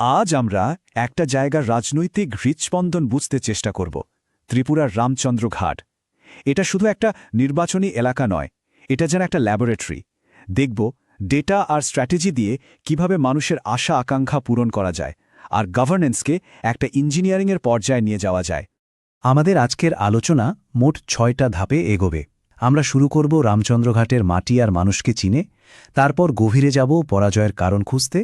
আজ আমরা একটা জায়গার রাজনৈতিক হৃৎস্পন্দন বুঝতে চেষ্টা করব, ত্রিপুরার রামচন্দ্র ঘাট। এটা শুধু একটা নির্বাচনী এলাকা নয়, এটা যেন একটা ল্যাবরেটরি। দেখব ডেটা আর স্ট্র্যাটেজি দিয়ে কিভাবে মানুষের আশা আকাঙ্ক্ষা পূরণ করা যায়, আর গভর্নেন্সকে একটা ইঞ্জিনিয়ারিংয়ের পর্যায়ে নিয়ে যাওয়া যায়। আমাদের আজকের আলোচনা মোট ৬টা ধাপে এগোবে। আমরা শুরু করব রামচন্দ্রঘাটের মাটি আর মানুষকে চিনে, তারপর গভীরে যাব পরাজয়ের কারণ খুঁজতে,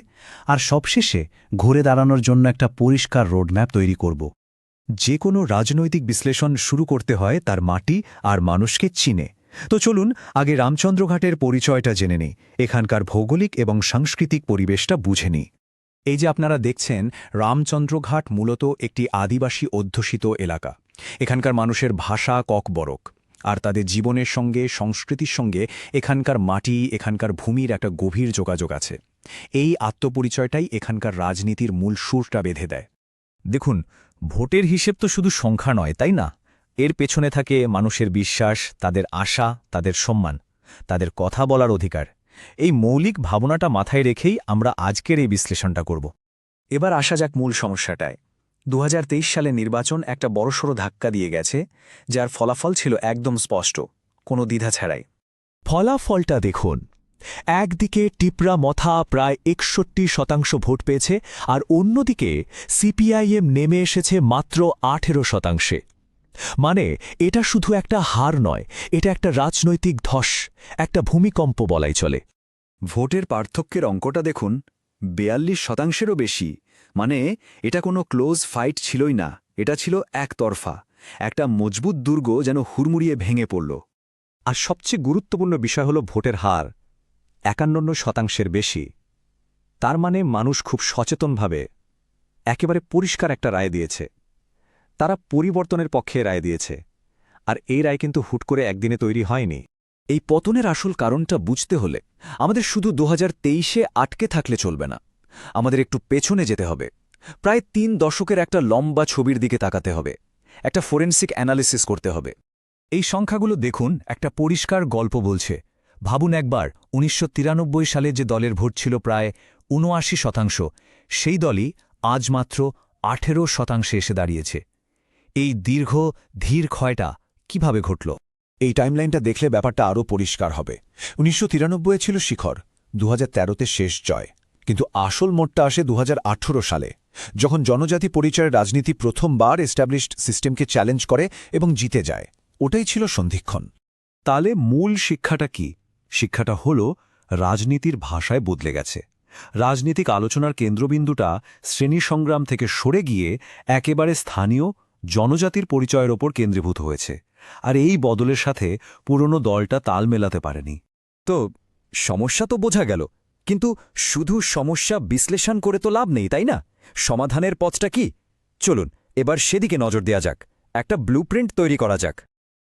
আর সবশেষে ঘুরে দাঁড়ানোর জন্য একটা পরিষ্কার রোডম্যাপ তৈরি করব। যে কোনো রাজনৈতিক বিশ্লেষণ শুরু করতে হয় তার মাটি আর মানুষকে চিনে। তো চলুন আগে রামচন্দ্রঘাটের পরিচয়টা জেনে নিই, এখানকার ভৌগোলিক এবং সাংস্কৃতিক পরিবেশটা বুঝে নিই। এই যে আপনারা দেখছেন, রামচন্দ্রঘাট মূলত একটি আদিবাসী অধ্যুষিত এলাকা। এখানকার মানুষের ভাষা ককবরক, আর তাদের জীবনের সঙ্গে সংস্কৃতির সঙ্গে এখানকার মাটি, এখানকার ভূমির একটা গভীর যোগাযোগ আছে। এই আত্মপরিচয়টাই এখানকার রাজনীতির মূল সুরটা বেঁধে দেয়। দেখুন, ভোটের হিসেব তো শুধু সংখ্যা নয়, তাই না? এর পেছনে থাকে মানুষের বিশ্বাস, তাদের আশা, তাদের সম্মান, তাদের কথা বলার অধিকার। এই মৌলিক ভাবনাটা মাথায় রেখেই আমরা আজকের এই বিশ্লেষণটা করব। এবার আসা যাক মূল সমস্যাটায়। ২০২৩ সালে নির্বাচন একটা বড়সড় ধাক্কা দিয়ে গেছে, যার ফলাফল ছিল একদম স্পষ্ট, কোনো দ্বিধা ছাড়াই। ফলাফলটা দেখুন। একদিকে টিপরা মথা প্রায় ৬১% ভোট পেয়েছে, আর অন্যদিকে সিপিআইএম নেমে এসেছে মাত্র ১৮%। মানে এটা শুধু একটা হার নয়, এটা একটা রাজনৈতিক ধস, একটা ভূমিকম্প বলাই চলে। ভোটের পার্থক্যের অঙ্কটা দেখুন, ৪২%-এরও বেশি। মানে এটা কোনো ক্লোজ ফাইট ছিলই না, এটা ছিল একতরফা। একটা মজবুত দুর্গ যেন হুড়মুড়িয়ে ভেঙে পড়ল। আর সবচেয়ে গুরুত্বপূর্ণ বিষয় হল ভোটের হার ৫১%-এর বেশি। তার মানে মানুষ খুব সচেতনভাবে একেবারে পরিষ্কার একটা রায় দিয়েছে। তারা পরিবর্তনের পক্ষে রায় দিয়েছে। আর এই রায় কিন্তু হুট করে একদিনে তৈরি হয়নি। এই পতনের আসল কারণটা বুঝতে হলে আমাদের শুধু ২০২৩-এ আটকে থাকলে চলবে না, আমাদের একটু পেছনে যেতে হবে। প্রায় ৩ দশকের একটা লম্বা ছবির দিকে তাকাতে হবে, একটা ফোরেনসিক অ্যানালিসিস করতে হবে। এই সংখ্যাগুলো দেখুন, একটা পরিষ্কার গল্প বলছে। ভাবুন একবার, ১৯৯৩ সালে যে দলের ভোট ছিল প্রায় ৭৯%, সেই দলই আজ মাত্র ১৮% এসে দাঁড়িয়েছে। এই দীর্ঘ ধীর ক্ষয়টা কিভাবে ঘটল? এই টাইমলাইনটা দেখলে ব্যাপারটা আরও পরিষ্কার হবে। ১৯৯৩-এ ছিল শিখর, ২০১৩-তে শেষ জয়। কিন্তু আসল মোড়টা আসে ২০১৮ সালে, যখন জনজাতি পরিচয়ের রাজনীতি প্রথমবার এস্টাবলিশড সিস্টেমকে চ্যালেঞ্জ করে এবং জিতে যায়। ওটাই ছিল সন্ধিক্ষণ। তাহলে মূল শিক্ষাটা কি? শিক্ষাটা হল রাজনীতির ভাষায় বদলে গেছে। রাজনীতিক আলোচনার কেন্দ্রবিন্দুটা শ্রেণী সংগ্রাম থেকে সরে গিয়ে একেবারে স্থানীয় জনজাতির পরিচয়ের ওপর কেন্দ্রীভূত হয়েছে। আর এই বদলের সাথে পুরনো দলটা তাল মেলাতে পারেনি। তো সমস্যা তো বোঝা গেল, কিন্তু শুধু সমস্যা বিশ্লেষণ করে তো লাভ নেই, তাই না? সমাধানের পথটা কি? চলুন এবার সেদিকে নজর দেয়া যাক, একটা ব্লুপ্রিন্ট তৈরি করা যাক।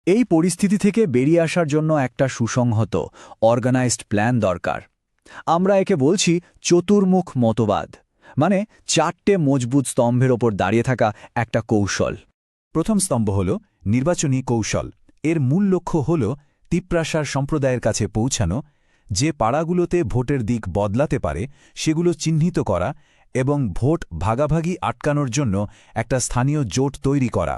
এই পরিস্থিতি থেকে বেরিয়ে আসার জন্য একটা সুসংহত অর্গানাইজড প্ল্যান দরকার। আমরা একে বলছি চতুর্মুখ মতবাদ, মানে ৪টে মজবুত স্তম্ভের ওপর দাঁড়িয়ে থাকা একটা কৌশল। প্রথম স্তম্ভ হল নির্বাচনী কৌশল। এর মূল লক্ষ্য হল তিপ্রাসার সম্প্রদায়ের কাছে পৌঁছানো, যে পাড়াগুলোতে ভোটের দিক বদলাতে পারে সেগুলো চিহ্নিত করা এবং ভোট ভাগাভাগি আটকানোর জন্য একটা স্থানীয় জোট তৈরি করা।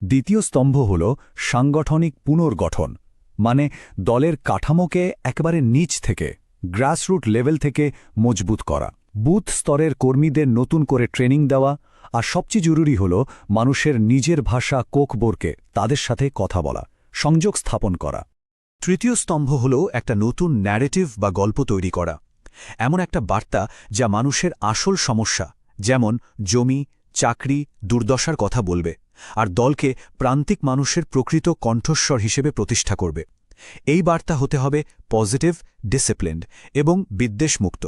দ্বিতীয় স্তম্ভ হল সাংগঠনিক পুনর্গঠন, মানে দলের কাঠামোকে একেবারে নিচ থেকে, গ্রাসরুট লেভেল থেকে মজবুত করা। বুথ স্তরের কর্মীদের নতুন করে ট্রেনিং দেওয়া, আর সবচেয়ে জরুরি হল মানুষের নিজের ভাষা কোকবোরকে তাদের সাথে কথা বলা, সংযোগ স্থাপন করা। তৃতীয় স্তম্ভ হল একটা নতুন ন্যারেটিভ বা গল্প তৈরি করা, এমন একটা বার্তা যা মানুষের আসল সমস্যা, যেমন জমি, চাকরি, দুর্দশার কথা বলবে, আর দলকে প্রান্তিক মানুষের প্রকৃত কণ্ঠস্বর হিসেবে প্রতিষ্ঠা করবে। এই বার্তা হতে হবে পজিটিভ, ডিসিপ্লিনড এবং বিদ্বেষমুক্ত।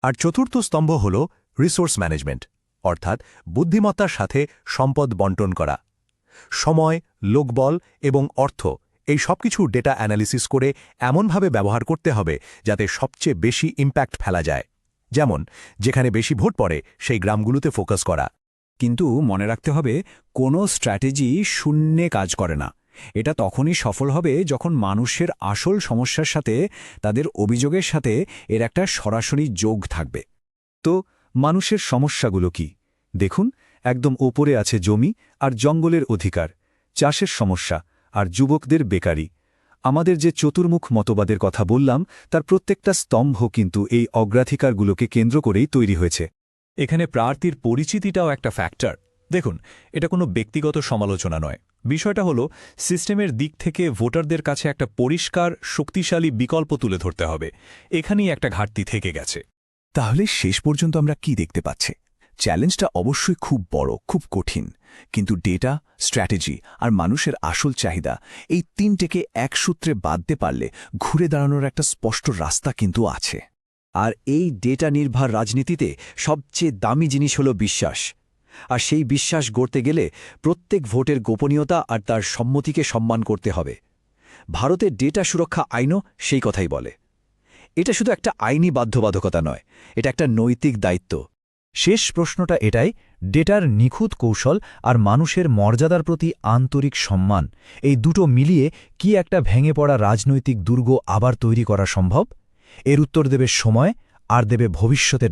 আর চতুর্থ স্তম্ভ হল রিসোর্স ম্যানেজমেন্ট, অর্থাৎ বুদ্ধিমত্তার সাথে সম্পদ বণ্টন করা। সময়, লোকবল এবং অর্থ, এই সবকিছু ডেটা অ্যানালিসিস করে এমনভাবে ব্যবহার করতে হবে যাতে সবচেয়ে বেশি ইম্প্যাক্ট ফেলা যায়। যেমন যেখানে বেশি ভোট পড়ে সেই গ্রামগুলোতে ফোকাস করা। কিন্তু মনে রাখতে হবে, কোনো স্ট্র্যাটেজি শূন্যে কাজ করে না। এটা তখনই সফল হবে যখন মানুষের আসল সমস্যার সাথে, তাদের অভিযোগের সাথে এর একটা সরাসরি যোগ থাকবে। তো মানুষের সমস্যাগুলো কি দেখুন, একদম ওপরে আছে জমি আর জঙ্গলের অধিকার, চাষের সমস্যা আর যুবকদের বেকারি। আমাদের যে চতুর্মুখ মতবাদের কথা বললাম তার প্রত্যেকটা স্তম্ভ কিন্তু এই অগ্রাধিকারগুলোকে কেন্দ্র করেই তৈরি হয়েছে। এখানে প্রার্থীর পরিচিতিটাও একটা ফ্যাক্টর। দেখুন, এটা কোনো ব্যক্তিগত সমালোচনা নয়। বিষয়টা হলো সিস্টেমের দিক থেকে ভোটারদের কাছে একটা পরিষ্কার শক্তিশালী বিকল্প তুলে ধরতে হবে। এখানেই একটা ঘাটতি থেকে গেছে। তাহলে শেষ পর্যন্ত আমরা কি দেখতে পাচ্ছি? চ্যালেঞ্জটা অবশ্যই খুব বড়, খুব কঠিন, কিন্তু ডেটা, স্ট্র্যাটেজি আর মানুষের আসল চাহিদা এই তিনটেকে এক সূত্রে বাঁধতে পারলে ঘুরে দাঁড়ানোর একটা স্পষ্ট রাস্তা কিন্তু আছে। আর এই ডেটা নির্ভর রাজনীতিতে সবচেয়ে দামি জিনিস হল বিশ্বাস। আর সেই বিশ্বাস গড়তে গেলে প্রত্যেক ভোটের গোপনীয়তা আর তার সম্মতিকে সম্মান করতে হবে। ভারতের ডেটা সুরক্ষা আইনও সেই কথাই বলে। এটা শুধু একটা আইনি বাধ্যবাধকতা নয়, এটা একটা নৈতিক দায়িত্ব। শেষ প্রশ্নটা এটাই, ডেটার নিখুঁত কৌশল আর মানুষের মর্যাদার প্রতি আন্তরিক সম্মান, এই দুটো মিলিয়ে কি একটা ভেঙে পড়া রাজনৈতিক দুর্গ আবার তৈরি করা সম্ভব? এর উত্তর দেবে সময় আর দেবে ভবিষ্যতের